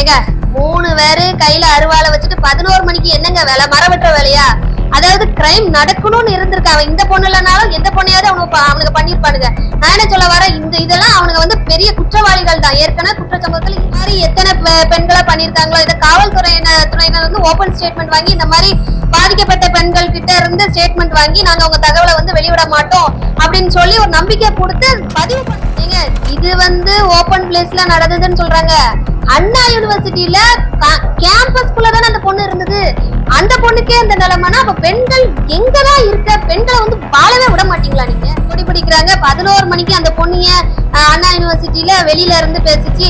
ஏங்க 3 பேரு கையில அருவாளை வச்சுட்டு 11 மணிக்கு என்னங்க வேலை? மரம் வெட்டுற வேலையா? அதாவது கிரைம் நடக்கணும்னு இருந்திருக்கு. அவன் இந்த பொண்ணு இல்லைனாலும் எந்த பொண்ணையாவது அவனுக்கு பண்ணிருப்பானுங்க. நான் என்ன சொல்ல வர, இதெல்லாம் அவனுங்க வந்து பெரிய குற்றவாளிகள் தான். ஏற்கனவே குற்றச்சம்பவத்தில் இந்த மாதிரி எத்தனை பெண்களை பண்ணிருக்காங்களோ, இதை காவல்துறையினர் வந்து ஓபன் ஸ்டேட்மெண்ட் வாங்கி இந்த மாதிரி பாதிக்கப்பட்ட பெண்கள் கிட்ட இருந்து ஸ்டேட்மெண்ட் வாங்கி நாங்க உங்க தகவலை வந்து வெளியிட மாட்டோம் அப்படின்னு சொல்லி ஒரு நம்பிக்கை கொடுத்து பதிவு பண்ணீங்க. இது வந்து ஓபன் பிளேஸ்ல நடந்ததுன்னு சொல்றாங்க. அண்ணா யூனிவர்சிட்டியில கேம்பஸ்குள்ள தானே அந்த பொண்ணு இருந்தது. அந்த பொண்ணுக்கே அந்த நிலைமைனா அப்ப பெண்கள் எங்கதான் இருக்க? பெண்களை வந்து வாழவே விட மாட்டீங்களா நீங்க? கொடி பிடிக்கிறாங்க. 11 மணிக்கு அந்த பொண்ணிய அண்ணா யூனிவர்சிட்டியில வெளியில இருந்து பேசிச்சு,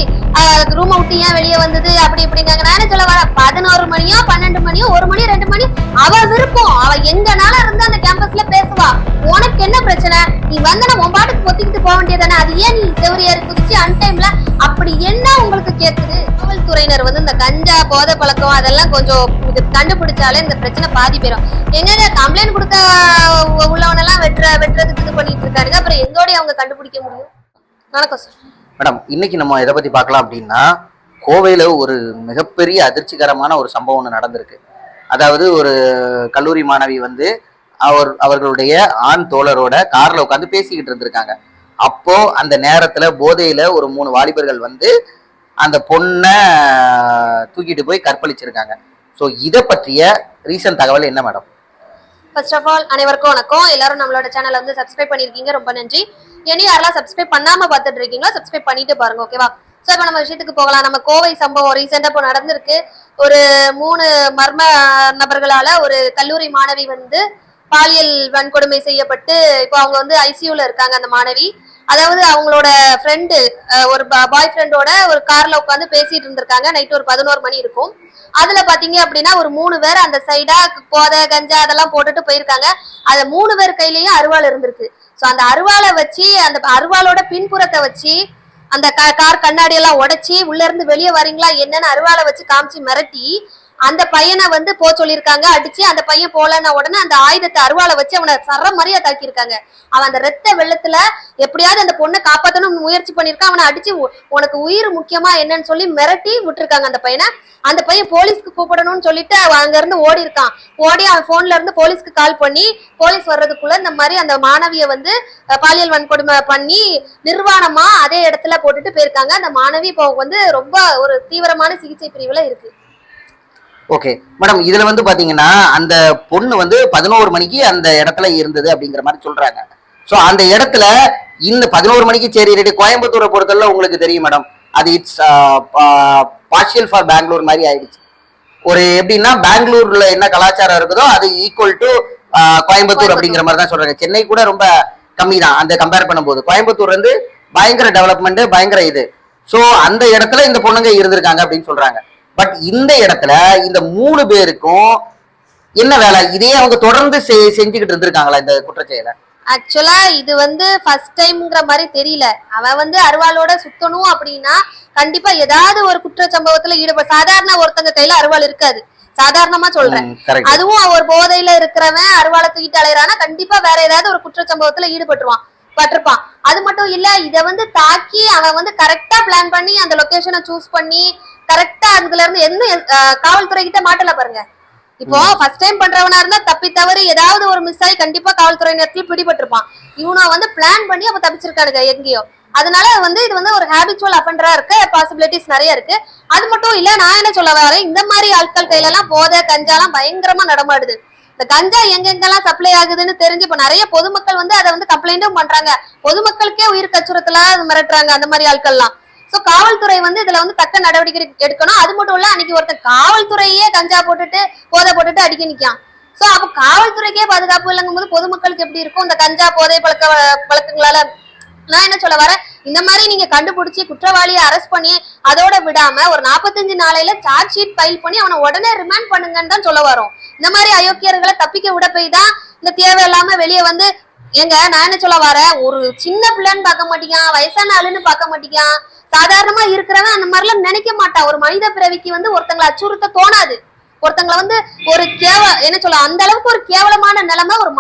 ரூம் விட்டு ஏன் வெளியே வந்தது அப்படி இப்படிங்காங்க. நான் என்ன சொல்ல வர, 11 மணியோ 12 மணியோ 1 மணி 2 மணி அவ விருப்பம். அவ எங்கனால இருந்து அந்த கேம்பஸ்ல பேசுவா. உனக்கு என்ன பிரச்சனை? நீ வந்தனா உன் பாட்டுக்கு பொத்திக்கிட்டு போக வேண்டியதானே. அது ஏன் நீ செவரியேறி குதிச்சு அன்டைம்ல அப்படி என்ன உங்களுக்கு கேக்குது? காவல்துறையினர் வந்து இந்த கஞ்சா போதை பழக்கம் அதெல்லாம் கொஞ்சம் கண்டுபிடிச்சாலே இந்த பிரச்சனை பாதி போயிடும். எங்க கம்ப்ளைண்ட் கொடுத்த உள்ளவனெல்லாம் வெட்டுறதுக்கு இது பண்ணிட்டு இருக்காருங்க. அப்புறம் எங்கோடய அவங்க கண்டுபிடிக்க முடியும்? வணக்கம் சார். மேடம், இன்னைக்கு நம்ம எதை பத்தி பார்க்கலாம் அப்படின்னா, கோவையில ஒரு மிகப்பெரிய அதிர்ச்சிகரமான ஒரு சம்பவம் ஒன்று நடந்திருக்கு. அதாவது ஒரு கல்லூரி மாணவி வந்து அவர்களுடைய ஆண் தோழரோட கார்ல உட்காந்து பேசிக்கிட்டு இருந்திருக்காங்க. அப்போ அந்த நேரத்துல போதையில ஒரு 3 வாலிபர்கள் வந்து அந்த பொண்ணை தூக்கிட்டு போய் கற்பழிச்சிருக்காங்க. ஸோ இதை பற்றிய ரீசன்ட் தகவல் என்ன மேடம்? ஃபர்ஸ்ட் ஆஃப் ஆல் அனைவருக்கும் வணக்கம். எல்லாரும் நம்மளோட சேனலை வந்து சப்ஸ்கிரைப் பண்ணிருக்கீங்க, ரொம்ப நன்றி. இனி யாரெல்லாம் சப்ஸ்கிரைப் பண்ணாம பார்த்துட்டு இருக்கீங்களோ சப்ஸ்கிரைப் பண்ணிட்டு பாருங்க, ஓகேவா? ஸோ இப்போ நம்ம விஷயத்துக்கு போகலாம். நம்ம கோவை சம்பவம் ரீசெண்டா இப்போ நடந்திருக்கு. ஒரு 3 மர்ம நபர்களால ஒரு கல்லூரி மாணவி வந்து பாலியல் வன்கொடுமை செய்யப்பட்டு இப்போ அவங்க வந்து ஐசியூல இருக்காங்க. அந்த மாணவி அதாவது அவங்களோட ஃப்ரெண்டு ஒரு பாய் ஃப்ரெண்டோட ஒரு கார்ல உட்காந்து பேசிட்டு இருந்திருக்காங்க. நைட்டு ஒரு 11 மணி இருக்கும். அதுல பாத்தீங்க அப்படின்னா ஒரு 3 பேர் அந்த சைடா போதை கஞ்சா அதெல்லாம் போட்டுட்டு போயிருக்காங்க. அது 3 பேர் கையிலயும் அருவாள் இருந்திருக்கு. சோ அந்த அருவாளை வச்சு அந்த அருவாளோட பின்புறத்தை வச்சு அந்த கார் கண்ணாடி எல்லாம் உடைச்சி உள்ள இருந்து வெளியே வரீங்களா என்னன்னு அருவாளை வச்சு காமிச்சு மிரட்டி அந்த பையனை வந்து போ சொல்லியிருக்காங்க. அடிச்சு அந்த பையன் போலன்னா உடனே அந்த ஆயுதத்தை அருவாளை வச்சு அவனை சர மாதிரியா தாக்கியிருக்காங்க. அவன் அந்த ரத்த வெள்ளத்துல எப்படியாவது அந்த பொண்ணை காப்பாற்றணும்னு முயற்சி பண்ணிருக்கான். அவனை அடிச்சு உனக்கு உயிர் முக்கியமா என்னன்னு சொல்லி மிரட்டி விட்டுருக்காங்க அந்த பையனை. அந்த பையன் போலீஸ்க்கு கூப்பிடணும்னு சொல்லிட்டு அங்க இருந்து ஓடி இருக்கான். ஓடி அவன் போன்ல இருந்து போலீஸ்க்கு கால் பண்ணி போலீஸ் வர்றதுக்குள்ள இந்த மாதிரி அந்த மாணவியை வந்து பாலியல் வன்கொடுமை பண்ணி நிர்வாணமா அதே இடத்துல போட்டுட்டு போயிருக்காங்க. அந்த மாணவி இப்போ வந்து ரொம்ப ஒரு தீவிரமான சிகிச்சை பிரிவுல இருக்கு. ஓகே மேடம், இதுல வந்து பாத்தீங்கன்னா அந்த பொண்ணு வந்து 11 மணிக்கு அந்த இடத்துல இருந்தது அப்படிங்கிற மாதிரி சொல்றாங்க. சோ அந்த இடத்துல இந்த 11 மணிக்கு சரி ரெடி கோயம்புத்தூரை பொறுத்தவரை உங்களுக்கு தெரியும் மேடம், அது இட்ஸ் பார்ஷியல் ஃபார் பெங்களூர் மாதிரி ஆயிடுச்சு. ஒரு எப்படின்னா பெங்களூர்ல என்ன கலாச்சாரம் இருக்குதோ அது ஈக்குவல் டு கோயம்புத்தூர் அப்படிங்கிற மாதிரி தான் சொல்றாங்க. சென்னை கூட ரொம்ப கம்மி தான் அந்த கம்பேர் பண்ணும்போது. கோயம்புத்தூர் வந்து பயங்கர டெவலப்மெண்ட், பயங்கர இது. ஸோ அந்த இடத்துல இந்த பொண்ணுங்க இருந்திருக்காங்க அப்படின்னு சொல்றாங்க. பட் இந்த இடத்துல இந்த 3 பேருக்கும் என்ன வேலை? இதே அவங்க தொடர்ந்து செஞ்சுக்கிட்டு இருந்திருக்காங்களா இந்த குற்றச்செயலை? ஆக்சுவலா இது வந்து ஃபர்ஸ்ட் டைம்ங்கிற மாதிரி தெரியல. அவன் வந்து அருவாளோட சுத்தணும் அப்படின்னா கண்டிப்பா ஏதாவது ஒரு குற்ற சம்பவத்துல சாதாரண ஒருத்தங்க கையில அருவாள் இருக்காது, சாதாரணமா சொல்றேன். அதுவும் ஒரு போதையில இருக்கிறவன் அருவாளை தூக்கிட்டு அலையறானா கண்டிப்பா வேற ஏதாவது ஒரு குற்ற சம்பவத்துல பட்டிருப்பான். அது மட்டும் இல்ல, இத வந்து தாக்கி அவன் வந்து கரெக்டா பிளான் பண்ணி அந்த லொகேஷனை சூஸ் பண்ணி கரெக்டா அதுல இருந்து என்ன காவல்துறை கிட்ட மாட்டல பாருங்க. இப்போ ஃபர்ஸ்ட் டைம் பண்றவனா இருந்தா தப்பி தவறு ஏதாவது ஒரு மிஸ் ஆகி கண்டிப்பா காவல்துறை நேரத்துல பிடிபட்டிருப்பான். இவனை வந்து பிளான் பண்ணி அப்ப தப்பிச்சிருக்கானுங்க எங்கேயோ. அதனால வந்து இது வந்து ஒரு ஹேபிச்சுவல் அஃபெண்டரா இருக்க பாசிபிலிட்டிஸ் நிறைய இருக்கு. அது மட்டும் இல்ல, நான் என்ன சொல்ல வரேன், இந்த மாதிரி ஆட்கள் கையில எல்லாம் போதை கஞ்சாலாம் பயங்கரமா நடமாடுது. இந்த கஞ்சா எங்கெங்கெல்லாம் சப்ளை ஆகுதுன்னு தெரிஞ்சு இப்ப நிறைய பொதுமக்கள் வந்து அதை வந்து கம்ப்ளைண்டும் பண்றாங்க. பொதுமக்களுக்கே உயிர் அச்சுறுத்தலா மிரட்டுறாங்க அந்த மாதிரி ஆட்கள்லாம். சோ காவல்துறை வந்து இதுல வந்து தக்க நடவடிக்கை எடுக்கணும். அது மட்டும் இல்ல, அன்னைக்கு ஒருத்தன் காவல்துறையே கஞ்சா போட்டுட்டு போதை போட்டுட்டு அடிக்க நிக்கான். சோ அப்ப காவல்துறைக்கே பாதுகாப்பு இல்லங்கும் போது பொதுமக்களுக்கு எப்படி இருக்கும் இந்த கஞ்சா போதை பழக்கங்களால? நான் என்ன சொல்ல வரேன், இந்த மாதிரி நீங்க கண்டுபிடிச்சு குற்றவாளியை அரெஸ்ட் பண்ணி அதோட விடாம ஒரு 45 நாளையில சார்ஜ் ஷீட் ஃபைல் பண்ணி அவனை உடனே ரிமாண்ட் பண்ணுங்கன்னு தான் சொல்ல வரோம். இந்த மாதிரி அயோக்கியர்களை தப்பிக்க விட போய் தான் இந்த தேவையில்லாம வெளியே வந்து ஏங்க நான் என்ன சொல்ல வரேன், ஒரு சின்ன பிள்ளைன்னு பார்க்க மாட்டேங்கான், வயசான ஆளுன்னு பார்க்க மாட்டேங்கான், சாதாரணமா இருக்கிறவன் அந்த மாதிரிலாம் நினைக்க மாட்டான். ஒரு மனித பிறவிக்கு வந்து ஒருத்தங்களை அச்சுறுத்த தோணாது. ஒருத்தங்களை வந்து ஒரு என்ன சொல்ல அந்த அளவுக்கு ஒரு கேவலமான நிலைமை ஒரு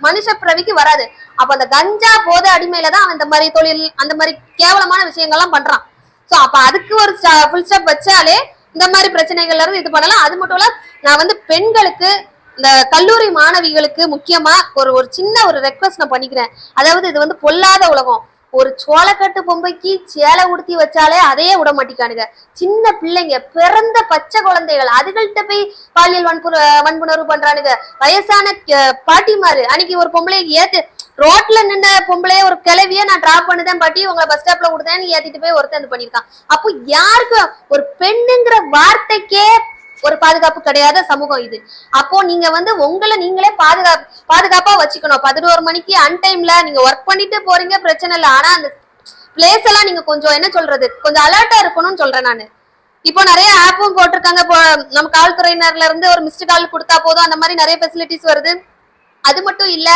மனுஷ பிறவிக்கு வராது. அப்ப அந்த கஞ்சா போதை அடிமையில தான் அவன் இந்த மாதிரி தொழில் அந்த மாதிரி கேவலமான விஷயங்கள்லாம் பண்றான். சோ அப்ப அதுக்கு ஒரு ஃபுல் ஸ்டாப் வச்சாலே இந்த மாதிரி பிரச்சனைகள்ல இருந்து இது பண்ணலாம். அது மட்டும் இல்ல, நான் வந்து பெண்களுக்கு, இந்த கல்லூரி மாணவிகளுக்கு முக்கியமா ஒரு சின்ன ஒரு ரெக்வஸ்ட் நான் பண்ணிக்கிறேன். அதாவது இது வந்து பொல்லாத உலகம். ஒரு சோளக்கட்டு பொம்பைக்கு சேலை உடுத்தி வச்சாலே அதையே விட மாட்டிக்கானுங்க. சின்ன பிள்ளைங்க, பிறந்த பச்சை குழந்தைகள், அதுகள்கிட்ட போய் பாலியல் வன்புணர்வு பண்றானுங்க. வயசான பாட்டிமாரு, அன்னைக்கு ஒரு பொம்பளையை ஏத்து ரோட்ல நின்ன பொம்பளைய, ஒரு கிளவிய நான் டிராப் பண்ணுதேன் பாட்டி, உங்களை பஸ் ஸ்டாப்ல விடுதேன்னு ஏத்திட்டு போய் ஒருத்தன் பண்ணிருக்கான். அப்போ யாருக்கு ஒரு பெண்ணுங்கிற வார்த்தைக்கே ஒரு பாதுகாப்பு கிடையாத சமூகம் இது. அப்போ நீங்க வந்து உங்களை நீங்களே பாதுகாப்பா வச்சுக்கணும். 11 மணிக்கு அன்டைம்ல நீங்க ஒர்க் பண்ணிட்டு போறீங்க, பிரச்சனை இல்லை. ஆனா அந்த பிளேஸ் எல்லாம் நீங்க கொஞ்சம் என்ன சொல்றது, கொஞ்சம் அலர்ட்டா இருக்கணும்னு சொல்றேன் நானு. இப்போ நிறைய ஆப்பும் போட்டிருக்காங்க. இப்போ நம்ம காவல்துறையினர்ல இருந்து ஒரு மிஸ்டு கால் கொடுத்தா போதும், அந்த மாதிரி நிறைய ஃபெசிலிட்டிஸ் வருது. அது மட்டும் இல்ல,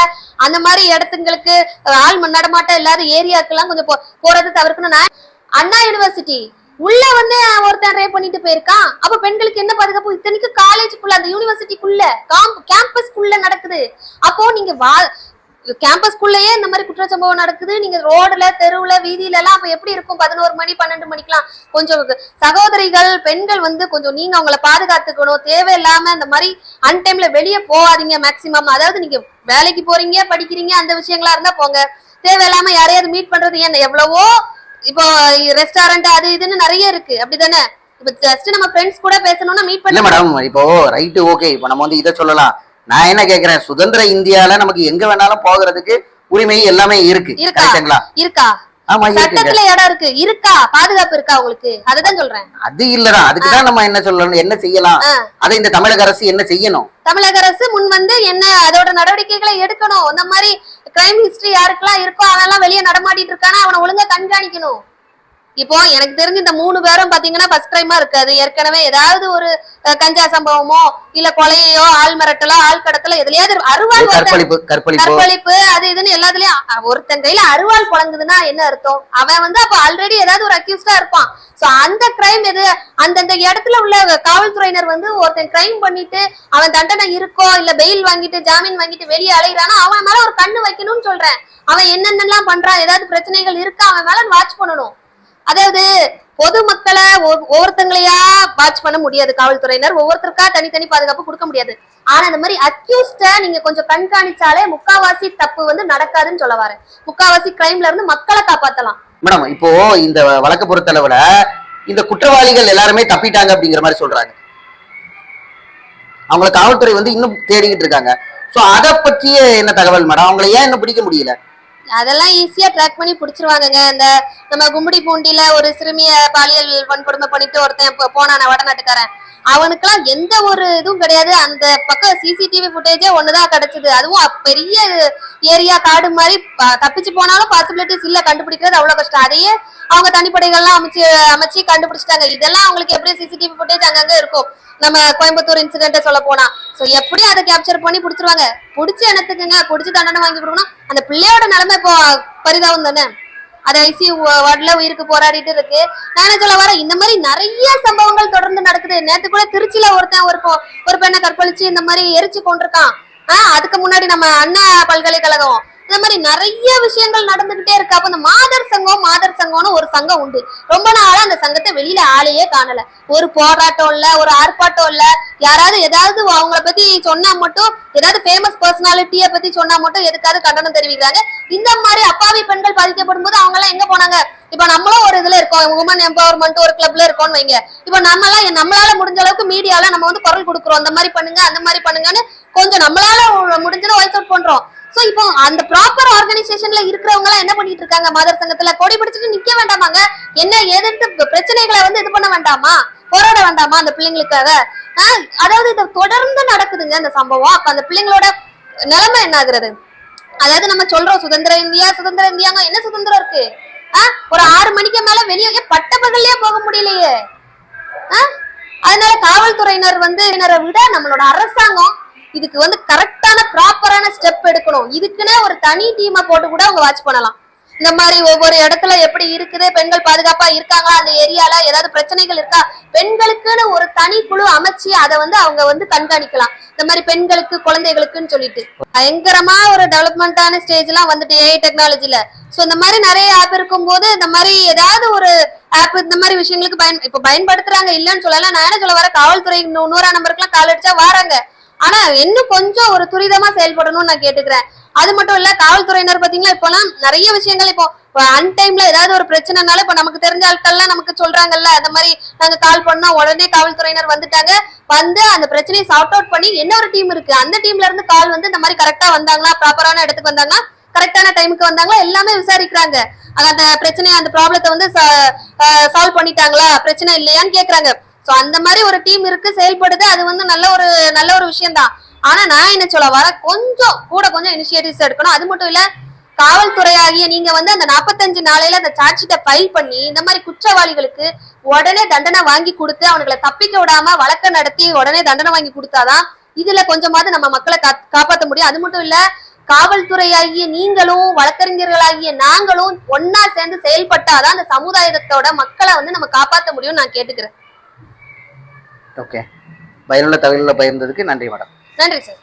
அந்த மாதிரி இடத்துங்களுக்கு ஆள் நடமாட்டம் இல்லாத ஏரியாக்கெல்லாம் கொஞ்சம் போறது தவிர்க்கணும். அண்ணா யூனிவர்சிட்டி உள்ள வந்து ஒருத்தன் ரேப் பண்ணிட்டு போயிருக்கான். அப்ப பெண்களுக்கு என்ன பாதுகாப்பு? இத்தனைக்கு காலேஜுக்குள்ள, அந்த யூனிவர்சிட்டிக்குள்ள, கேம்பஸ்க்குள்ள நடக்குது. அப்போ நீங்க கேம்பஸ்குள்ளேயே இந்த மாதிரி குற்றச்சம்பவம் நடக்குது. நீங்க ரோடுல, தெருவுல, வீதியில எல்லாம் அப்ப எப்படி இருக்கும்? 11 மணி 12 மணிக்கெல்லாம் கொஞ்சம் சகோதரிகள், பெண்கள் வந்து கொஞ்சம் நீங்க அவங்களை பாதுகாத்துக்கணும். தேவையில்லாம இந்த மாதிரி அன்டைம்ல வெளியே போகாதீங்க மேக்சிமம். அதாவது நீங்க வேலைக்கு போறீங்க, படிக்கிறீங்க, அந்த விஷயங்களா இருந்தா போங்க. தேவையில்லாம யாரையாவது மீட் பண்றது ஏன்? எவ்வளவோ இப்போ ரெஸ்டாரண்ட் அது இதுன்னு நிறைய இருக்கு, அப்படிதானே? இப்ப ஜஸ்ட் நம்ம ஃப்ரெண்ட்ஸ் கூட பேசணும்னா மீட் பண்ணல மேடம். இப்போ ரைட், ஓகே, இப்போ நம்ம வந்து இதை சொல்லலாம். நான் என்ன கேக்குறேன், சுதந்திர இந்தியால நமக்கு எங்க வேணாலும் போகிறதுக்கு உரிமை எல்லாமே இருக்கு. இருக்கா? ஆமா, சட்டத்துல இடம் இருக்கா? பாதுகாப்பு இருக்கா உங்களுக்கு? அதுதான் சொல்றேன். அது இல்லடா, அதுக்குதான் நம்ம என்ன சொல்லணும், என்ன செய்யலாம், அதை இந்த தமிழக அரசு என்ன செய்யணும்? தமிழக அரசு முன் வந்து என்ன அதோட நடவடிக்கைகளை எடுக்கணும். இந்த மாதிரி கிரைம் ஹிஸ்டரி யாருக்கெல்லாம் இருக்கோ அவெல்லாம் வெளியே நடமாட்டிட்டு இருக்கானா அவனை ஒழுங்கா கண்காணிக்கணும். இப்போ எனக்கு தெரிஞ்சு இந்த 3 பேரும் பாத்தீங்கன்னா ஃபர்ஸ்ட் டைமா இருக்காது. ஏற்கனவே ஏதாவது ஒரு கஞ்சா சம்பவமோ இல்ல கொலையோ, ஆள் மிரட்டலோ, ஆள் கடத்தலோ, எதுலயாவது அருவாள், கற்பழிப்பு, அது இதுன்னு எல்லாத்துலயும் ஒருத்தன் கையில அருவாள் புழங்குதுன்னா என்ன அர்த்தம்? அவன் வந்து அப்ப ஆல்ரெடி ஏதாவது ஒரு அக்யூஸ்டா இருப்பான். சோ அந்த கிரைம் எது, அந்தந்த இடத்துல உள்ள காவல்துறையினர் வந்து ஒருத்தன் கிரைம் பண்ணிட்டு அவன் தண்டனை இருக்கோ இல்ல பெயில் வாங்கிட்டு ஜாமீன் வாங்கிட்டு வெளியே அலைகிறானா அவன் மேல ஒரு கண்ணு வைக்கணும்னு சொல்றேன். அவன் என்னென்னலாம் பண்றான், ஏதாவது பிரச்சனைகள் இருக்கா, அவன் மேல வாட்ச் பண்ணணும். அதாவது பொதுமக்களை ஒவ்வொருத்தங்களையா வாட்ச் பண்ண முடியாது காவல்துறையினர், ஒவ்வொருத்தருக்கா தனித்தனி பாதுகாப்பு கொடுக்க முடியாது. ஆனா இந்த மாதிரி அக்யூஸ்ட நீங்க கொஞ்சம் கண்காணிச்சாலே முக்காவாசி தப்பு வந்து நடக்காதுன்னு சொல்ல வரேன். முக்காவாசி கிரைம்ல இருந்து மக்களை காப்பாத்தலாம். மேடம், இப்போ இந்த வழக்கு பொறுத்தளவுல இந்த குற்றவாளிகள் எல்லாருமே தப்பிட்டாங்க அப்படிங்கிற மாதிரி சொல்றாங்க. அவங்களை காவல்துறை வந்து இன்னும் தேடிக்கிட்டு இருக்காங்க. சோ அத பற்றிய என்ன தகவல் மேடம்? அவங்களை ஏன் இன்னும் பிடிக்க முடியல? அதெல்லாம் ஈஸியா ட்ராக் பண்ணி பிடிச்சிருவாங்கங்க. இந்த நம்ம கும்படி பூண்டில ஒரு சிறுமிய பாலியல் வன்கொடுமை பண்ணிட்டு ஒருத்தன் போனான வடநாட்டுக்காரன், அவனுக்கெல்லாம் எந்த ஒரு இதுவும் கிடையாது. அந்த பக்கம் சிசிடிவி ஃபுட்டேஜே ஒண்ணுதான் கிடைச்சது. அதுவும் பெரிய ஏரியா, காடு மாதிரி. தப்பிச்சு போனாலும் பாசிபிலிட்டிஸ் இல்ல, கண்டுபிடிக்கிறது அவ்வளவு கஷ்டம். அதையே அவங்க தனிப்படைகள்லாம் அமைச்சு கண்டுபிடிச்சிட்டாங்க. இதெல்லாம் அவங்களுக்கு எப்படி சிசிடிவி ஃபுட்டேஜ் அங்கங்க இருக்கும். நம்ம கோயம்புத்தூர் இன்சிடென்ட் சொல்ல போனா சோ எப்படியும் அதை கேப்சர் பண்ணி பிடிச்சிருவாங்க. பிடிச்சி என்னத்துக்குங்க, பிடிச்சி தண்டனை வாங்கி கொடுக்கணும். அந்த பிள்ளையோட நிலைமை இப்போ பரிதாபம் தானே. அது ஐசியூ வார்டுல உயிருக்கு போராடிட்டு இருக்கு. நானே சொல்ல வர, இந்த மாதிரி நிறைய சம்பவங்கள் தொடர்ந்து நடக்குது. நேத்து கூட திருச்சியில ஒருத்தன் ஒரு பெண்ணை கற்பழிச்சு இந்த மாதிரி எரிச்சு கொண்டிருக்கான். அதுக்கு முன்னாடி நம்ம அண்ணா பல்கலைக்கழகம், இந்த மாதிரி நிறைய விஷயங்கள் நடந்துகிட்டே இருக்கு. அப்ப இந்த மாதர் சங்கம்னு ஒரு சங்கம் உண்டு. ரொம்ப நாளா அந்த சங்கத்தை வெளியில ஆளையே காணல. ஒரு போராட்டம் இல்ல, ஒரு ஆர்ப்பாட்டம் இல்ல. யாராவது ஏதாவது அவங்கள பத்தி சொன்னா மட்டும், ஏதாவது ஃபேமஸ் பர்சனாலிட்டிய பத்தி சொன்னா மட்டும் எதுக்காவது கண்டனம் தெரிவிக்கிறாங்க. இந்த மாதிரி அப்பாவி பெண்கள் பாதிக்கப்படும் போது அவங்க எல்லாம் எங்க போனாங்க? இப்ப நம்மளும் ஒரு இதுல இருக்கோம், உமன் எம்பவர்மெண்ட் ஒரு கிளப்ல இருக்கோம்னு வைங்க. இப்ப நம்மளால முடிஞ்ச அளவுக்கு மீடியால நம்ம வந்து குரல் கொடுக்குறோம். அந்த மாதிரி பண்ணுங்க, அந்த மாதிரி பண்ணுங்கன்னு கொஞ்சம் நம்மளால முடிஞ்சதை வாய்ஸ் அவுட் பண்றோம். சோ இப்போ அந்த ப்ராப்பர் ஆர்கனைசேஷன்ல இருக்கிறவங்க எல்லாம் என்ன பண்ணிட்டு இருக்காங்க? மாதர் சங்கத்துல கொடி பிடிச்சிட்டு நிக்க வேண்டாமாங்க? என்ன எதிர்த்து பிரச்சனைகளை வந்து இது பண்ண வேண்டாமா? போராட வேண்டாமா அந்த பிள்ளைங்களுக்காக? அதாவது இது தொடர்ந்து நடக்குதுங்க இந்த சம்பவம். அப்ப அந்த பிள்ளைங்களோட நிலைமை என்ன ஆகுறது? அதாவது நம்ம சொல்றோம் சுதந்திர இந்தியாங்க, என்ன சுதந்திரம் இருக்கு? ஒரு 6 மணிக்கு மேல வெளியே பட்ட பகல்லையே போக முடியலையே. அதனால காவல்துறையினர் வந்து விட நம்மளோட அரசாங்கம் இதுக்கு வந்து கரெக்டான ப்ராப்பரான ஸ்டெப் எடுக்கணும். இதுக்குன்னே ஒரு தனி டீமை போட்டு கூட அவங்க வாட்ச் பண்ணலாம். இந்த மாதிரி ஒவ்வொரு இடத்துல எப்படி இருக்குது, பெண்கள் பாதுகாப்பா இருக்காங்களா, அந்த ஏரியால ஏதாவது பிரச்சனைகள் இருக்கா, பெண்களுக்குன்னு ஒரு தனி குழு அமைச்சு அதை வந்து அவங்க வந்து கண்காணிக்கலாம். இந்த மாதிரி பெண்களுக்கு குழந்தைகளுக்குன்னு சொல்லிட்டு பயங்கரமா ஒரு டெவலப்மெண்டான ஸ்டேஜ் எல்லாம் வந்துட்டு ஏஐ டெக்னாலஜில. சோ இந்த மாதிரி நிறைய ஆப் இருக்கும்போது இந்த மாதிரி ஏதாவது ஒரு ஆப் இந்த மாதிரி விஷயங்களுக்கு இப்ப பயன்படுத்துறாங்க இல்லன்னு சொல்லலாம். நான் என்ன சொல்ல வர, காவல்துறை 100 நம்பருக்கு எல்லாம் கால் அடிச்சா வராங்க. ஆனா இன்னும் கொஞ்சம் ஒரு துரிதமா செயல்படணும்னு நான் கேட்டுக்கிறேன். அது மட்டும் இல்ல, காவல்துறையினர் பாத்தீங்கன்னா இப்பெல்லாம் நிறைய விஷயங்கள் இப்போ அன்டைம்ல ஏதாவது ஒரு பிரச்சனைனால இப்ப நமக்கு தெரிஞ்ச ஆட்கள்லாம் நமக்கு சொல்றாங்கல்ல, அந்த மாதிரி நாங்க கால் பண்ணா உடனே காவல்துறையினர் வந்துட்டாங்க, வந்து அந்த பிரச்சனையை சார்ட் அவுட் பண்ணி இன்னொரு டீம் இருக்கு, அந்த டீம்ல இருந்து கால் வந்து இந்த மாதிரி கரெக்டா வந்தாங்களா, ப்ராப்பரான இடத்துக்கு வந்தாங்களா, கரெக்டான டைமுக்கு வந்தாங்களா, எல்லாமே விசாரிக்கிறாங்க. அந்த பிரச்சனையை அந்த ப்ராப்ளத்தை வந்து சால்வ் பண்ணிட்டாங்களா, பிரச்சனை இல்லையான்னு கேக்குறாங்க. சோ அந்த மாதிரி ஒரு டீம் இருக்கு, செயல்படுது. அது வந்து நல்ல ஒரு விஷயம் தான். ஆனா நான் என்ன சொல்ல வர, கொஞ்சம் இனிஷியேட்டிவ்ஸ் எடுக்கணும். அது மட்டும் இல்ல, காவல்துறை ஆகிய நீங்க வந்து அந்த 45 நாளையில அந்த சார்ஜ் ஷீட்டை ஃபைல் பண்ணி இந்த மாதிரி குற்றவாளிகளுக்கு உடனே தண்டனை வாங்கி கொடுத்து அவங்களை தப்பிக்க விடாம வழக்க நடத்தி உடனே தண்டனை வாங்கி கொடுத்தாதான் இதுல கொஞ்சமாவது நம்ம மக்களை காப்பாற்ற முடியும். அது மட்டும் இல்ல, காவல்துறை ஆகிய நீங்களும் வழக்கறிஞர்களாகிய நாங்களும் ஒன்னா சேர்ந்து செயல்பட்டாதான் அந்த சமுதாயத்தோட மக்களை வந்து நம்ம காப்பாற்ற முடியும்னு நான் கேட்டுக்கிறேன். ஓகே, பயனுள்ள தகவல்களை பகிர்ந்ததுக்கு நன்றி மேடம். நன்றி சார்.